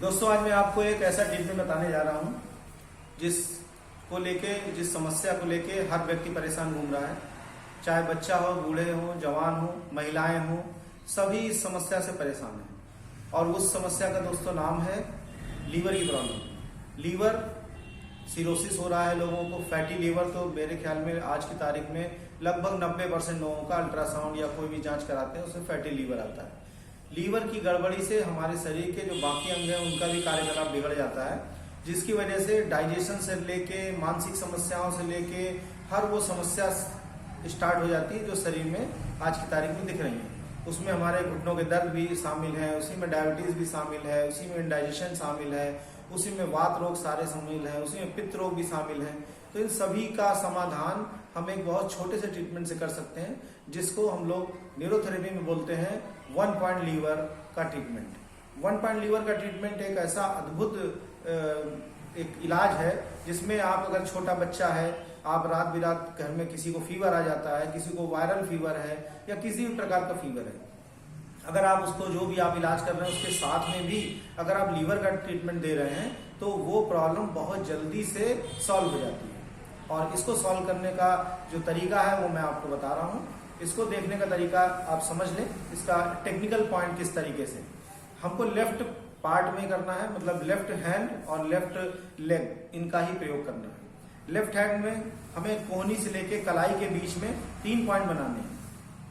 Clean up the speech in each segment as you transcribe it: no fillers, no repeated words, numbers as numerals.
दोस्तों आज मैं आपको एक ऐसा ट्रीटमेंट बताने जा रहा हूँ जिस समस्या को लेके हर व्यक्ति परेशान घूम रहा है। चाहे बच्चा हो, बूढ़े हो, जवान हो, महिलाएं हो, सभी इस समस्या से परेशान हैं। और उस समस्या का दोस्तों नाम है लीवर की प्रॉब्लम। लीवर सिरोसिस हो रहा है लोगों को। फैटी लीवर तो मेरे ख्याल में आज की तारीख में लगभग 90% लोगों का अल्ट्रासाउंड या कोई भी जांच कराते हैं उसमें फैटी लीवर आता है। लीवर की गड़बड़ी से हमारे शरीर के जो बाकी अंग हैं उनका भी कार्यकलाप बिगड़ जाता है, जिसकी वजह से डाइजेशन से लेके मानसिक समस्याओं से लेके हर वो समस्या स्टार्ट हो जाती है जो शरीर में आज की तारीख में दिख रही है। उसमें हमारे घुटनों के दर्द भी शामिल है, उसी में डायबिटीज भी शामिल है, उसी में इंडाइजेशन शामिल है, उसी में वात रोग सारे शामिल है, उसी में पित्त रोग भी शामिल है। तो इन सभी का समाधान हम एक बहुत छोटे से ट्रीटमेंट से कर सकते हैं, जिसको हम लोग न्यूरोथेरेपी में बोलते हैं 1 पॉइंट लीवर का ट्रीटमेंट। 1 पॉइंट लीवर का ट्रीटमेंट एक ऐसा अद्भुत एक इलाज है जिसमें आप अगर छोटा बच्चा है, आप रात बिरात घर में किसी को फीवर आ जाता है, किसी को वायरल फीवर है या किसी भी प्रकार का फीवर है, अगर आप उसको जो भी आप इलाज कर रहे हैं उसके साथ में भी अगर आप लीवर का ट्रीटमेंट दे रहे हैं तो वो प्रॉब्लम बहुत जल्दी से सॉल्व हो जाती है। और इसको सॉल्व करने का जो तरीका है वो मैं आपको बता रहा हूँ। इसको देखने का तरीका आप समझ लें। इसका टेक्निकल पॉइंट किस तरीके से हमको लेफ्ट पार्ट में करना है, मतलब लेफ्ट हैंड और लेफ्ट लेग इनका ही प्रयोग करना है। लेफ्ट हैंड में हमें कोहनी से लेके कलाई के बीच में 3 पॉइंट बनाने हैं।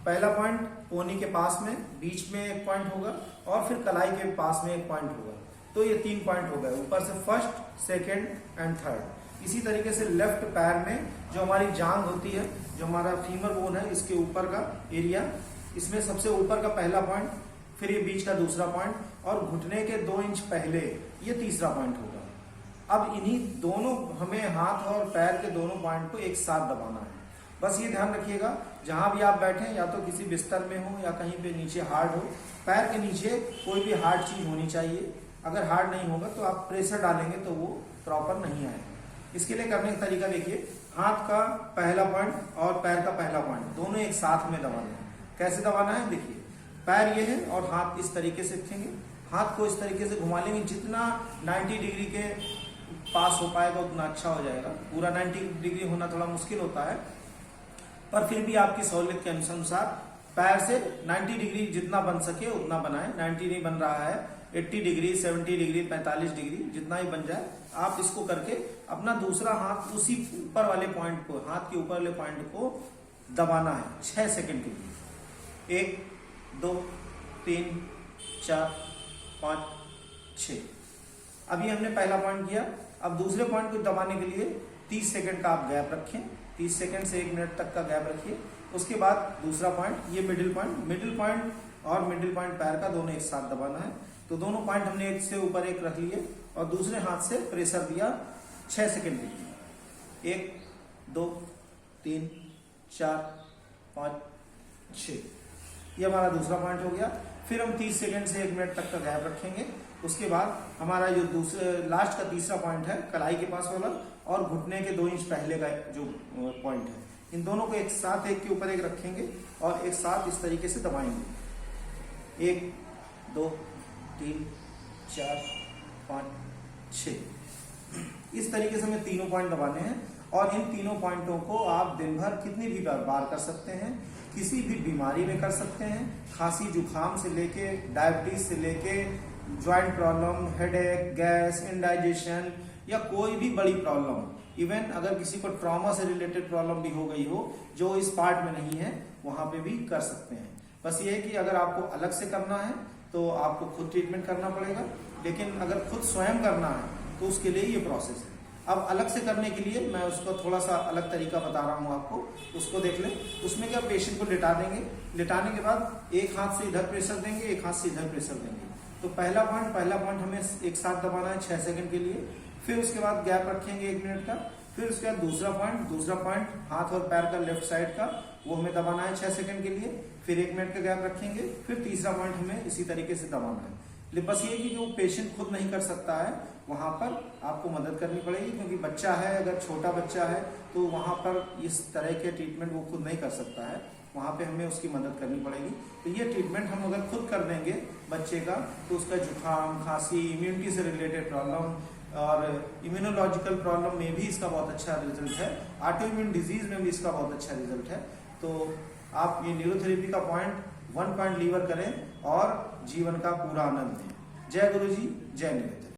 पहला पॉइंट कोहनी के पास में, बीच में 1 पॉइंट होगा और फिर कलाई के पास में 1 पॉइंट होगा। तो ये 3 पॉइंट हो गए, ऊपर से फर्स्ट, सेकेंड एंड थर्ड। इसी तरीके से लेफ्ट पैर में जो हमारी जांघ होती है, जो हमारा फीमर बोन है, इसके ऊपर का एरिया, इसमें सबसे ऊपर का पहला पॉइंट, फिर ये बीच का दूसरा पॉइंट और घुटने के 2 इंच पहले ये तीसरा पॉइंट होगा। अब इन्हीं दोनों हमें हाथ और पैर के दोनों पॉइंट को एक साथ दबाना है। बस ये ध्यान रखिएगा जहां भी आप बैठे, या तो किसी बिस्तर में हो या कहीं पे नीचे हार्ड हो, पैर के नीचे कोई भी हार्ड चीज होनी चाहिए। अगर हार्ड नहीं होगा तो आप प्रेशर डालेंगे तो वो प्रॉपर नहीं आएगा। इसके लिए करने का तरीका देखिए, हाथ का पहला पॉइंट और पैर का पहला पॉइंट दोनों एक साथ में दबाना है। कैसे दबाना है देखिए, पैर ये है और हाथ इस तरीके से रखेंगे, हाथ को इस तरीके से घुमा लेंगे। जितना 90 डिग्री के पास हो पाएगा उतना अच्छा हो जाएगा। पूरा 90 डिग्री होना थोड़ा मुश्किल होता है, पर फिर भी आपकी सहूलियत के अनुसार पैर से 90 डिग्री जितना बन सके उतना बनाएं। 90 नहीं बन रहा है, 80 डिग्री, 70 डिग्री, 45 डिग्री, जितना ही बन जाए आप इसको करके अपना दूसरा हाथ उसी ऊपर वाले पॉइंट को, हाथ के ऊपर वाले पॉइंट को दबाना है 6 सेकंड के लिए। 1 2 3 4 5 6। अभी हमने पहला पॉइंट किया। अब दूसरे पॉइंट को दबाने के लिए 30 सेकंड का आप गैप रखें। 30 सेकंड से 1 मिनट तक का गैप रखिए। उसके बाद दूसरा पॉइंट, ये मिडिल पॉइंट और मिडिल पॉइंट पैर का दोनों एक साथ दबाना है। तो दोनों पॉइंट हमने एक से ऊपर एक रख लिए और दूसरे हाथ से प्रेशर दिया 6 सेकंड के लिए। 1 2 3 4 5 6। ये हमारा दूसरा पॉइंट हो गया। फिर हम 30 सेकंड से 1 मिनट तक का गैप रखेंगे। उसके बाद हमारा जो दूसरे लास्ट का तीसरा पॉइंट है कलाई के पास वाला और घुटने के 2 इंच पहले का जो पॉइंट है, इन दोनों को एक साथ एक के ऊपर एक रखेंगे और एक साथ इस तरीके से दबाएंगे। 1 2 3 4 5 6। इस तरीके से हमें तीनों पॉइंट दबाने हैं और इन तीनों पॉइंटों को आप दिन भर कितनी भी बार कर सकते हैं। किसी भी बीमारी में कर सकते हैं, खांसी जुकाम से लेके डायबिटीज से लेके joint problem, headache, gas, indigestion या कोई भी बड़ी प्रॉब्लम, इवन अगर किसी को ट्रॉमा से रिलेटेड प्रॉब्लम भी हो गई हो जो इस पार्ट में नहीं है, वहां पे भी कर सकते हैं। बस ये है कि अगर आपको अलग से करना है तो आपको खुद ट्रीटमेंट करना पड़ेगा, लेकिन अगर खुद स्वयं करना है तो उसके लिए ये प्रोसेस है। अब अलग से करने के लिए मैं उसको थोड़ा सा अलग तरीका बता रहा हूँ आपको, उसको देख लें। उसमें क्या, पेशेंट को लिटा देंगे, लिटाने के बाद एक हाथ से इधर प्रेशर देंगे, एक हाथ से इधर प्रेशर देंगे। तो पहला पॉइंट हमें एक साथ दबाना है 6 सेकंड के लिए। फिर उसके बाद गैप रखेंगे 1 मिनट का। फिर उसके बाद दूसरा पॉइंट हाथ और पैर का लेफ्ट साइड का, वो हमें दबाना है 6 सेकंड के लिए। फिर 1 मिनट का गैप रखेंगे। फिर तीसरा पॉइंट हमें इसी तरीके से दबाना है। बस ये कि जो पेशेंट खुद नहीं कर सकता है वहां पर आपको मदद करनी पड़ेगी, क्योंकि बच्चा है, अगर छोटा बच्चा है तो वहां पर इस तरह के ट्रीटमेंट वो खुद नहीं कर सकता है। वहाँ पे हमें उसकी मदद करनी पड़ेगी। तो ये ट्रीटमेंट हम अगर खुद कर देंगे बच्चे का, तो उसका जुकाम, खांसी, इम्यूनिटी से रिलेटेड प्रॉब्लम और इम्यूनोलॉजिकल प्रॉब्लम में भी इसका बहुत अच्छा रिजल्ट है, ऑटो इम्यून डिजीज में भी इसका बहुत अच्छा रिजल्ट है। तो आप ये न्यूरोथेरेपी का वन पॉइंट लीवर करें और जीवन का पूरा आनंद लें। जय गुरु जी, जय न्यूरोथेरेपी।